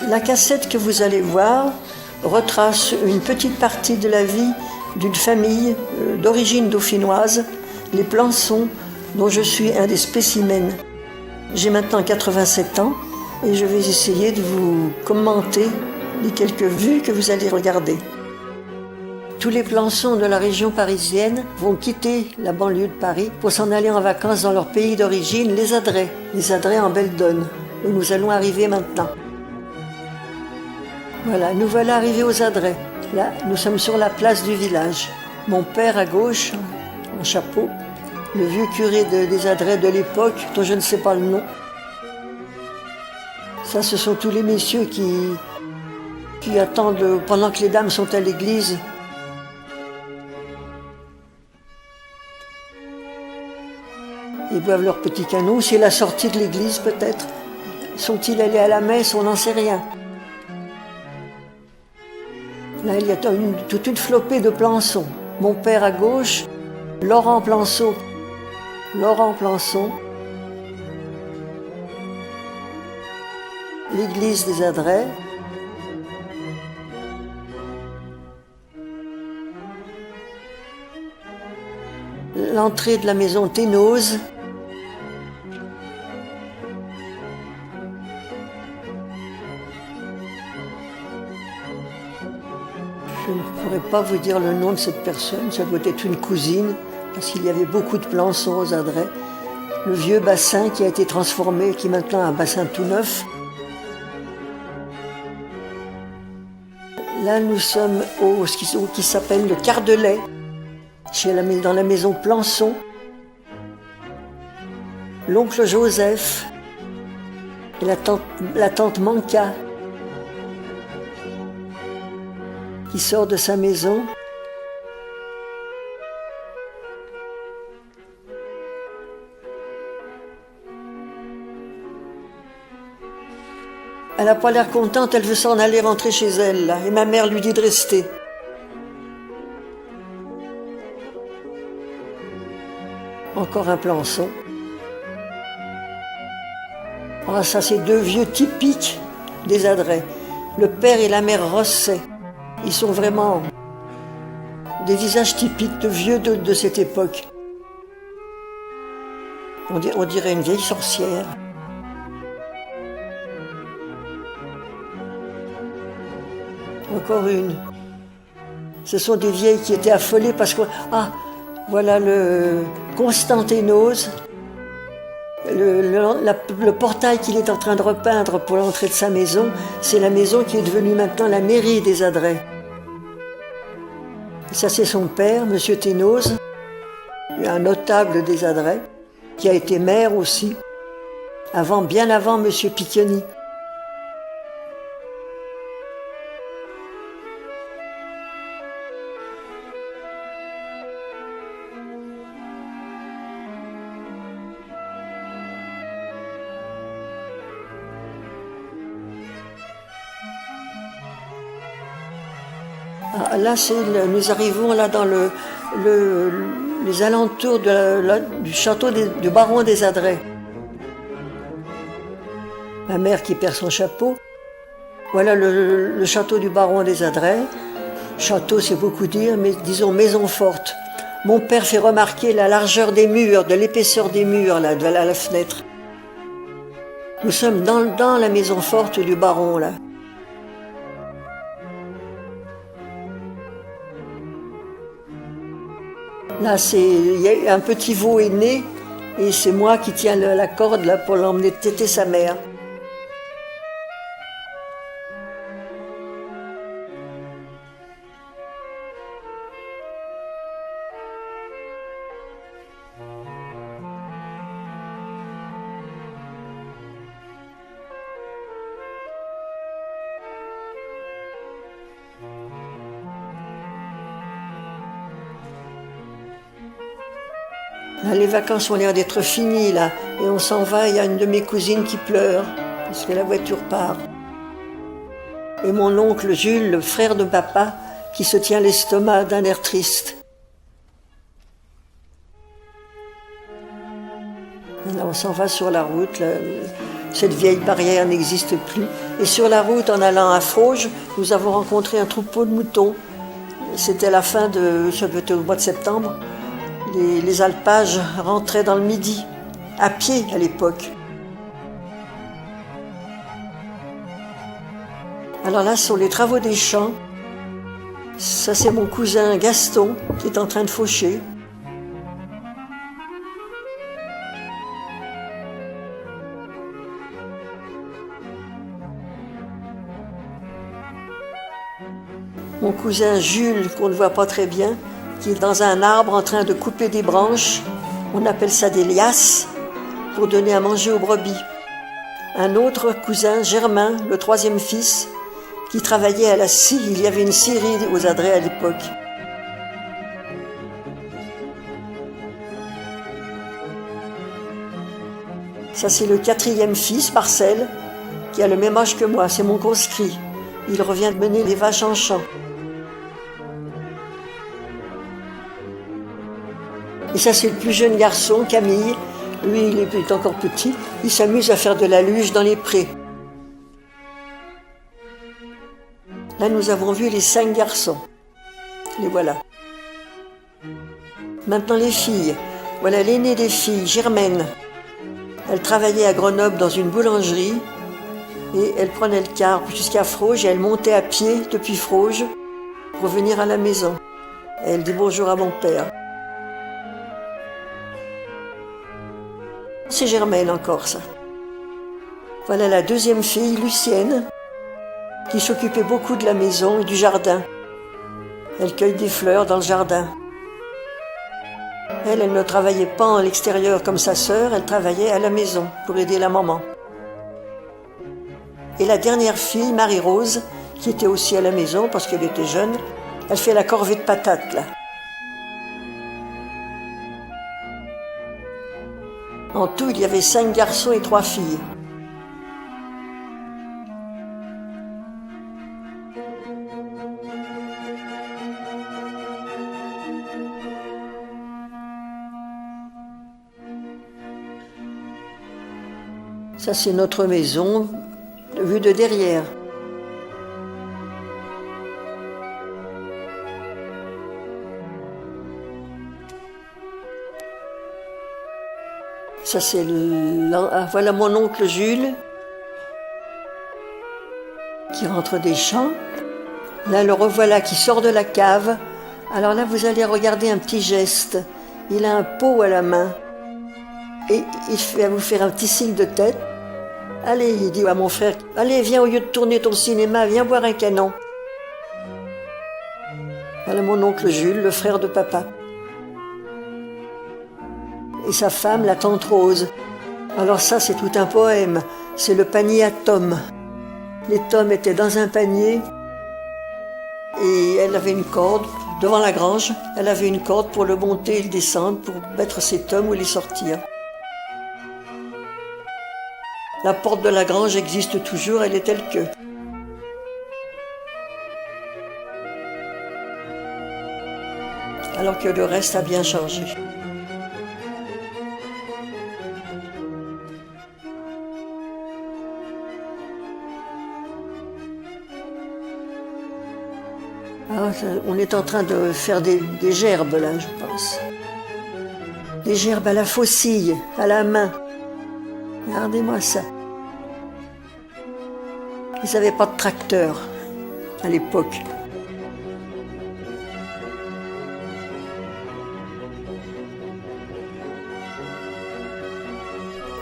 La cassette que vous allez voir retrace une petite partie de la vie d'une famille d'origine dauphinoise, les Plançons, dont je suis un des spécimens. J'ai maintenant 87 ans et je vais essayer de vous commenter les quelques vues que vous allez regarder. Tous les Plançons de la région parisienne vont quitter la banlieue de Paris pour s'en aller en vacances dans leur pays d'origine, les Adrets en Belledonne, où nous allons arriver maintenant. Voilà, nous voilà arrivés aux Adrets. Là, nous sommes sur la place du village. Mon père à gauche, en chapeau, le vieux curé des Adrets de l'époque, dont je ne sais pas le nom. Ça, ce sont tous les messieurs qui attendent pendant que les dames sont à l'église. Ils boivent leur petit canot. C'est la sortie de l'église, peut-être. Sont-ils allés à la messe? On n'en sait rien. Là, il y a toute une flopée de Plançons. Mon père à gauche, Laurent Plançon. L'église des Adrets. L'entrée de la maison Ténose. Je ne pourrais pas vous dire le nom de cette personne, ça doit être une cousine, parce qu'il y avait beaucoup de Plançons aux Adrets. Le vieux bassin qui a été transformé, qui est maintenant un bassin tout neuf. Là, nous sommes au qui s'appelle le Cardelet, dans la maison Plançon. L'oncle Joseph et la tante Manca, qui sort de sa maison. Elle n'a pas l'air contente, elle veut s'en aller rentrer chez elle, là, et ma mère lui dit de rester. Encore un Plançon. Ah, ça, c'est deux vieux typiques des Adrets. Le père et la mère Rosset. Ils sont vraiment des visages typiques de vieux de cette époque. On dirait une vieille sorcière. Encore une. Ce sont des vieilles qui étaient affolées parce que... Ah, voilà le Constanténose. Le portail qu'il est en train de repeindre pour l'entrée de sa maison, c'est la maison qui est devenue maintenant la mairie des Adrets. Ça, c'est son père, M. Ténose, un notable des Adrets, qui a été maire aussi, bien avant M. Piccioni. Ah, là, nous arrivons là dans les alentours du château du baron des Adrets. Ma mère qui perd son chapeau. Voilà le château du baron des Adrets. Château, c'est beaucoup dire, mais disons maison forte. Mon père fait remarquer la largeur des murs, de l'épaisseur des murs là, à la fenêtre. Nous sommes dans la maison forte du baron là. Là, il y a un petit veau est né et c'est moi qui tiens la corde là, pour l'emmener téter sa mère. Là, les vacances ont l'air d'être finies, là, et on s'en va, il y a une de mes cousines qui pleure, parce que la voiture part. Et mon oncle Jules, le frère de papa, qui se tient l'estomac d'un air triste. Là, on s'en va sur la route, là, cette vieille barrière n'existe plus. Et sur la route, en allant à Froges, nous avons rencontré un troupeau de moutons. C'était la fin de, ça devait être au mois de septembre. Les alpages rentraient dans le Midi, à pied à l'époque. Alors là, sur les travaux des champs, ça c'est mon cousin Gaston qui est en train de faucher. Mon cousin Jules, qu'on ne voit pas très bien, qui est dans un arbre en train de couper des branches. On appelle ça des liasses, pour donner à manger aux brebis. Un autre cousin, Germain, le troisième fils, qui travaillait à la scie. Il y avait une scierie aux Adrets à l'époque. Ça, c'est le quatrième fils, Marcel, qui a le même âge que moi. C'est mon conscrit. Il revient de mener les vaches en champ. Et ça, c'est le plus jeune garçon, Camille. Lui, il est encore petit. Il s'amuse à faire de la luge dans les prés. Là, nous avons vu les 5 garçons. Les voilà. Maintenant, les filles. Voilà l'aînée des filles, Germaine. Elle travaillait à Grenoble dans une boulangerie. Et elle prenait le car jusqu'à Froges et elle montait à pied depuis Froges pour venir à la maison. Et elle dit bonjour à mon père. C'est Germaine encore, ça. Voilà la deuxième fille, Lucienne, qui s'occupait beaucoup de la maison et du jardin. Elle cueille des fleurs dans le jardin. Elle ne travaillait pas à l'extérieur comme sa sœur, elle travaillait à la maison pour aider la maman. Et la dernière fille, Marie-Rose, qui était aussi à la maison parce qu'elle était jeune, elle fait la corvée de patates, là. En tout, il y avait 5 garçons et 3 filles. Ça, c'est notre maison, vue de derrière. Ça, c'est voilà mon oncle Jules qui rentre des champs. Là, le revoilà qui sort de la cave. Alors là, vous allez regarder un petit geste. Il a un pot à la main et il va vous faire un petit signe de tête. Allez, il dit à mon frère, allez, viens, au lieu de tourner ton cinéma, viens boire un canon. Voilà mon oncle Jules, le frère de papa. Et sa femme, la tante Rose. Alors ça, c'est tout un poème. C'est le panier à tomes. Les tomes étaient dans un panier et elle avait une corde devant la grange. Elle avait une corde pour le monter et le descendre, pour mettre ses tomes ou les sortir. La porte de la grange existe toujours, elle est telle que. Alors que le reste a bien changé. Ah, on est en train de faire des gerbes là, je pense. Des gerbes à la faucille, à la main. Regardez-moi ça. Ils n'avaient pas de tracteur à l'époque.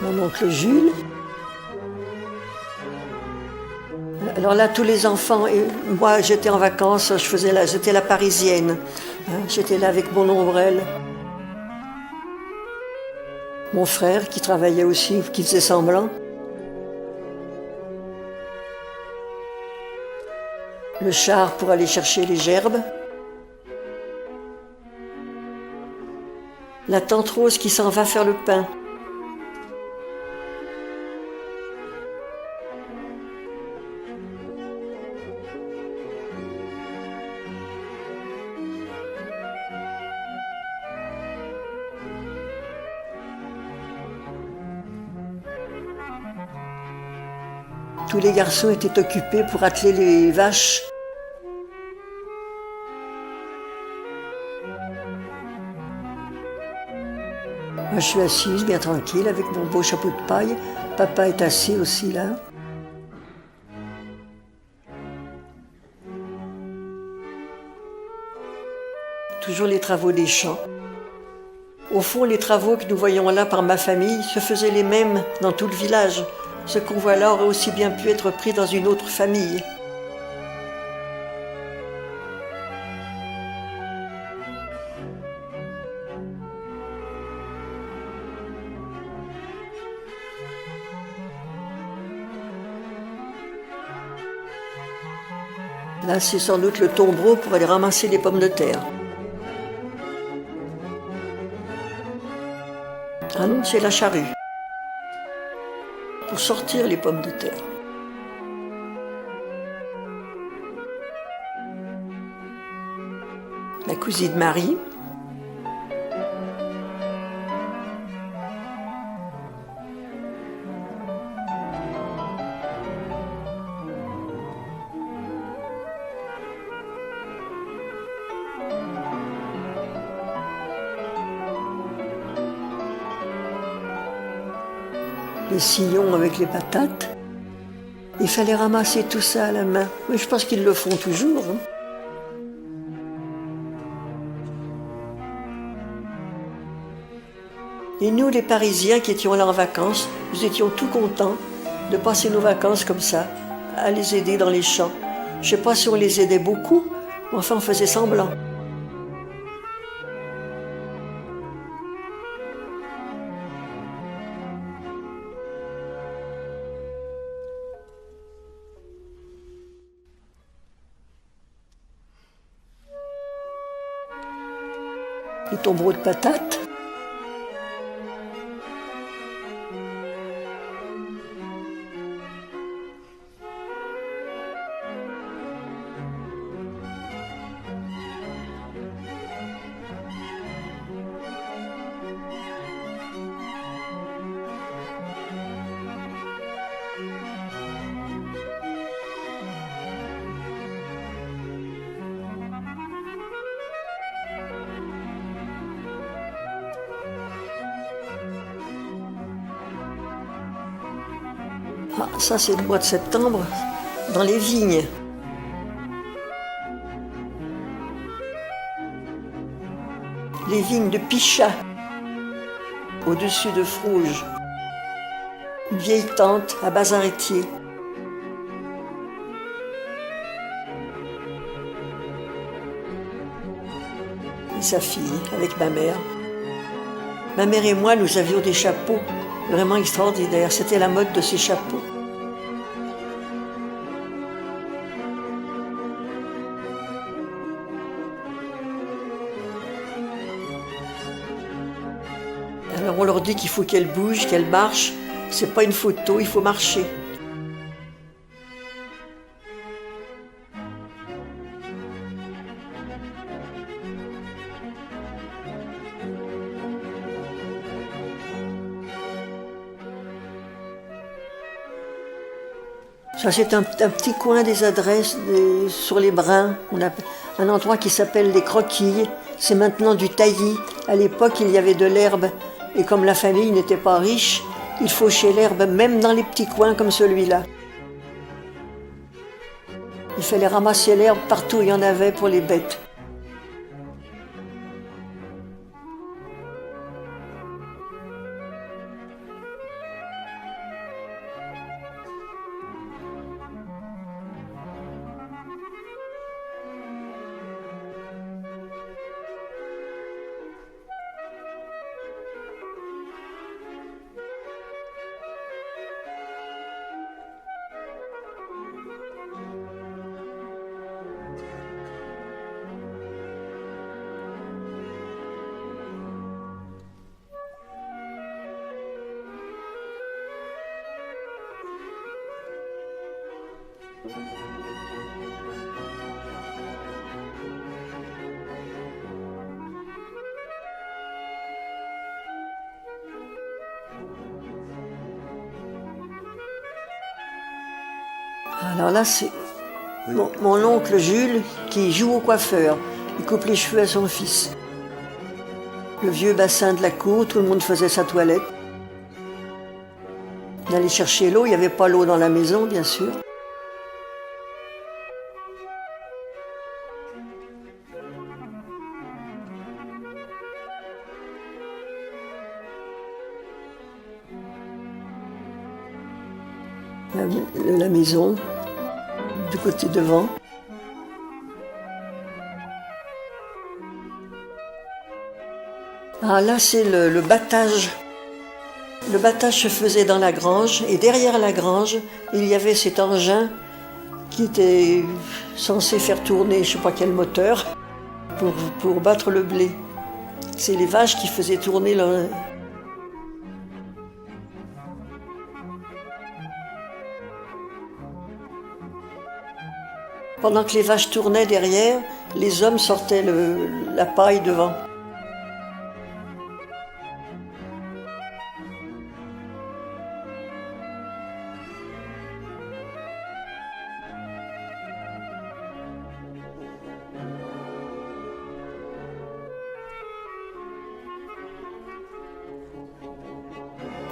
Mon oncle Jules. Alors là, tous les enfants, et moi j'étais en vacances, j'étais la parisienne. J'étais là avec mon ombrelle. Mon frère qui travaillait aussi, qui faisait semblant. Le char pour aller chercher les gerbes. La tante Rose qui s'en va faire le pain. Tous les garçons étaient occupés pour atteler les vaches. Moi, je suis assise, bien tranquille, avec mon beau chapeau de paille. Papa est assis aussi là. Toujours les travaux des champs. Au fond, les travaux que nous voyons là par ma famille se faisaient les mêmes dans tout le village. Ce qu'on voit là aurait aussi bien pu être pris dans une autre famille. Là, c'est sans doute le tombereau pour aller ramasser les pommes de terre. Ah non, c'est la charrue. Pour sortir les pommes de terre. La cousine Marie. Les sillons avec les patates. Il fallait ramasser tout ça à la main. Mais je pense qu'ils le font toujours. Hein. Et nous, les Parisiens qui étions là en vacances, nous étions tout contents de passer nos vacances comme ça, à les aider dans les champs. Je ne sais pas si on les aidait beaucoup, mais enfin on faisait semblant. Les tombereaux de patates. Ah, ça, c'est le mois de septembre, dans les vignes. Les vignes de Pichat, au-dessus de Frouges. Une vieille tante à Bazaretier. Et sa fille, avec ma mère. Ma mère et moi, nous avions des chapeaux vraiment extraordinaires. C'était la mode de ces chapeaux. Alors on leur dit qu'il faut qu'elles bougent, qu'elles marchent. C'est pas une photo, il faut marcher. Ça, c'est un petit coin des adresses sur les brins. On a un endroit qui s'appelle les Croquilles. C'est maintenant du taillis. À l'époque, il y avait de l'herbe. Et comme la famille n'était pas riche, il fauchait l'herbe même dans les petits coins comme celui-là. Il fallait ramasser l'herbe partout où il y en avait pour les bêtes. Alors là, c'est mon oncle Jules qui joue au coiffeur. Il coupe les cheveux à son fils. Le vieux bassin de la cour, tout le monde faisait sa toilette. On allait chercher l'eau, il n'y avait pas l'eau dans la maison, bien sûr. La maison, du côté devant. Ah là, c'est le battage. Le battage se faisait dans la grange et derrière la grange, il y avait cet engin qui était censé faire tourner je ne sais pas quel moteur pour battre le blé. C'est les vaches qui faisaient tourner le... Pendant que les vaches tournaient derrière, les hommes sortaient la paille devant.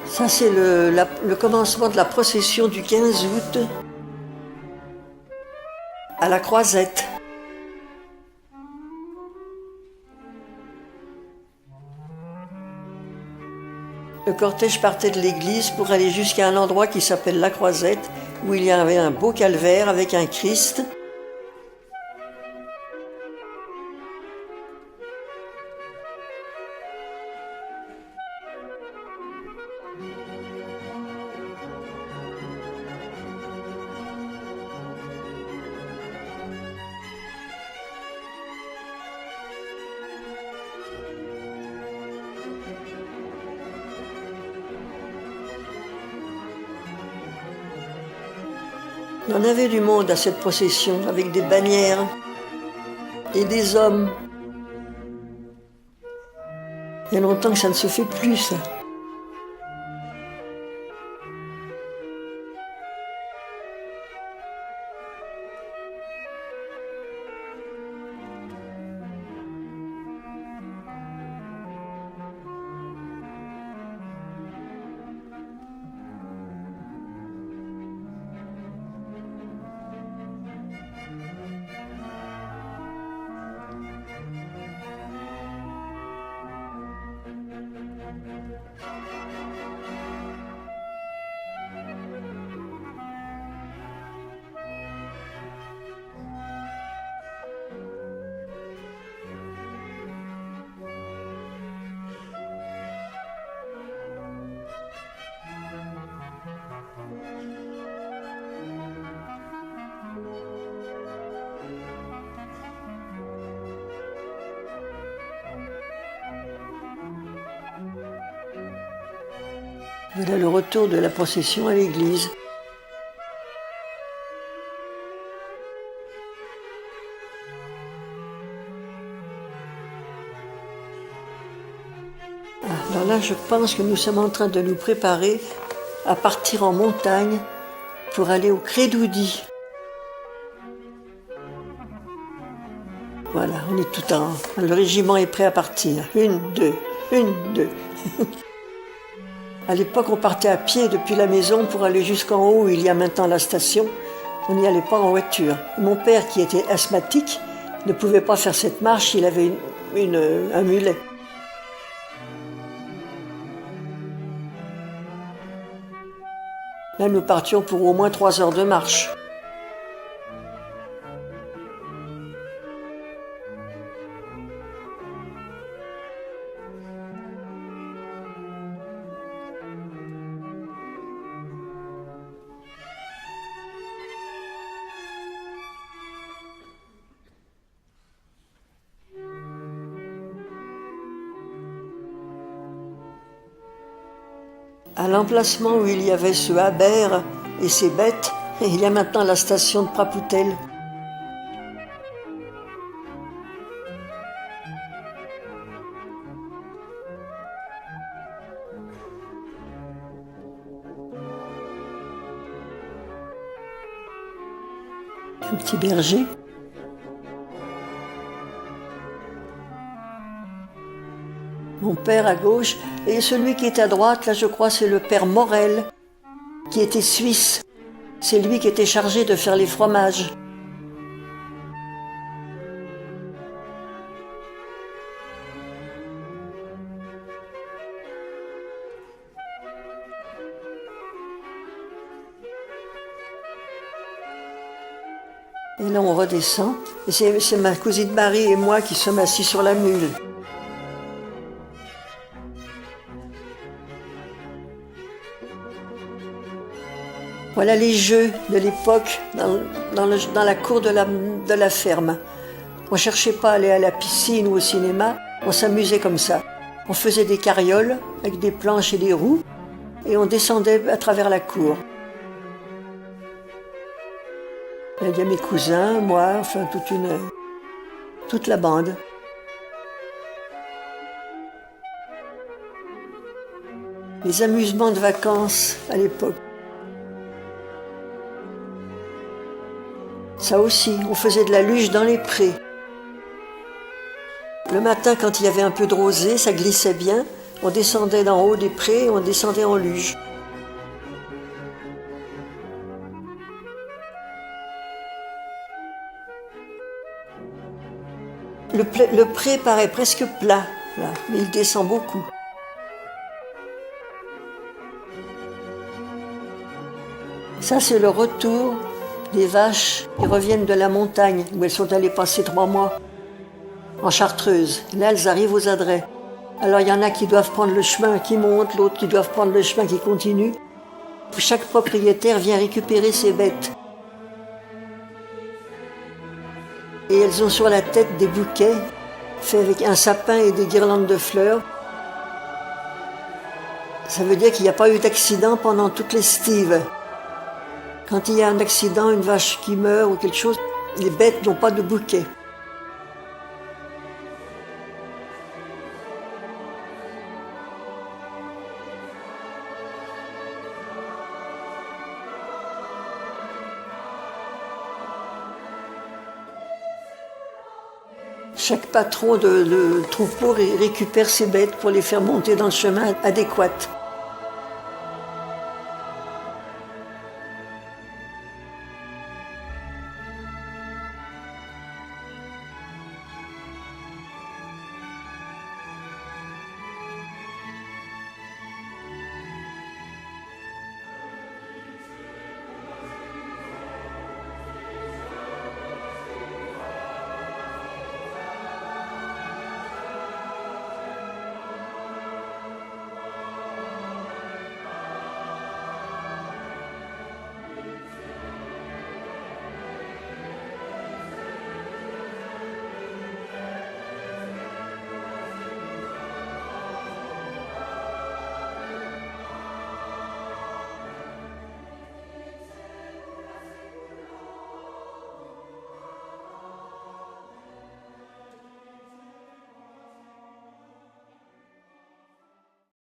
Ça, c'est le commencement de la procession du 15 août à la Croisette. Le cortège partait de l'église pour aller jusqu'à un endroit qui s'appelle la Croisette, où il y avait un beau calvaire avec un Christ. Il y en avait du monde à cette procession, avec des bannières et des hommes. Il y a longtemps que ça ne se fait plus, ça. Voilà le retour de la procession à l'église. Alors là, je pense que nous sommes en train de nous préparer à partir en montagne pour aller au Crédoudi. Voilà, on est tout en... Le régiment est prêt à partir. Une, deux. À l'époque, on partait à pied depuis la maison pour aller jusqu'en haut où il y a maintenant la station. On n'y allait pas en voiture. Mon père, qui était asthmatique, ne pouvait pas faire cette marche, il avait un mulet. Là, nous partions pour au moins 3 heures de marche. À l'emplacement où il y avait ce Habert et ses bêtes, il y a maintenant la station de Prapoutel. Un petit berger. Mon père à gauche, et celui qui est à droite, là je crois c'est le père Morel, qui était suisse. C'est lui qui était chargé de faire les fromages. Et là on redescend, et c'est ma cousine Marie et moi qui sommes assis sur la mule. Voilà les jeux de l'époque dans la cour de la ferme. On ne cherchait pas à aller à la piscine ou au cinéma, on s'amusait comme ça. On faisait des carrioles avec des planches et des roues et on descendait à travers la cour. Il y a mes cousins, moi, enfin toute la bande. Les amusements de vacances à l'époque. Ça aussi, on faisait de la luge dans les prés. Le matin, quand il y avait un peu de rosée, ça glissait bien. On descendait d'en haut des prés et on descendait en luge. Le pré paraît presque plat, là, mais il descend beaucoup. Ça, c'est le retour des vaches qui reviennent de la montagne, où elles sont allées passer 3 mois en Chartreuse. Là, elles arrivent aux Adrets. Alors, il y en a qui doivent prendre le chemin qui monte, l'autre qui doivent prendre le chemin qui continue. Chaque propriétaire vient récupérer ses bêtes. Et elles ont sur la tête des bouquets, faits avec un sapin et des guirlandes de fleurs. Ça veut dire qu'il n'y a pas eu d'accident pendant toute l'estive. Quand il y a un accident, une vache qui meurt ou quelque chose, les bêtes n'ont pas de bouquet. Chaque patron de troupeau récupère ses bêtes pour les faire monter dans le chemin adéquat.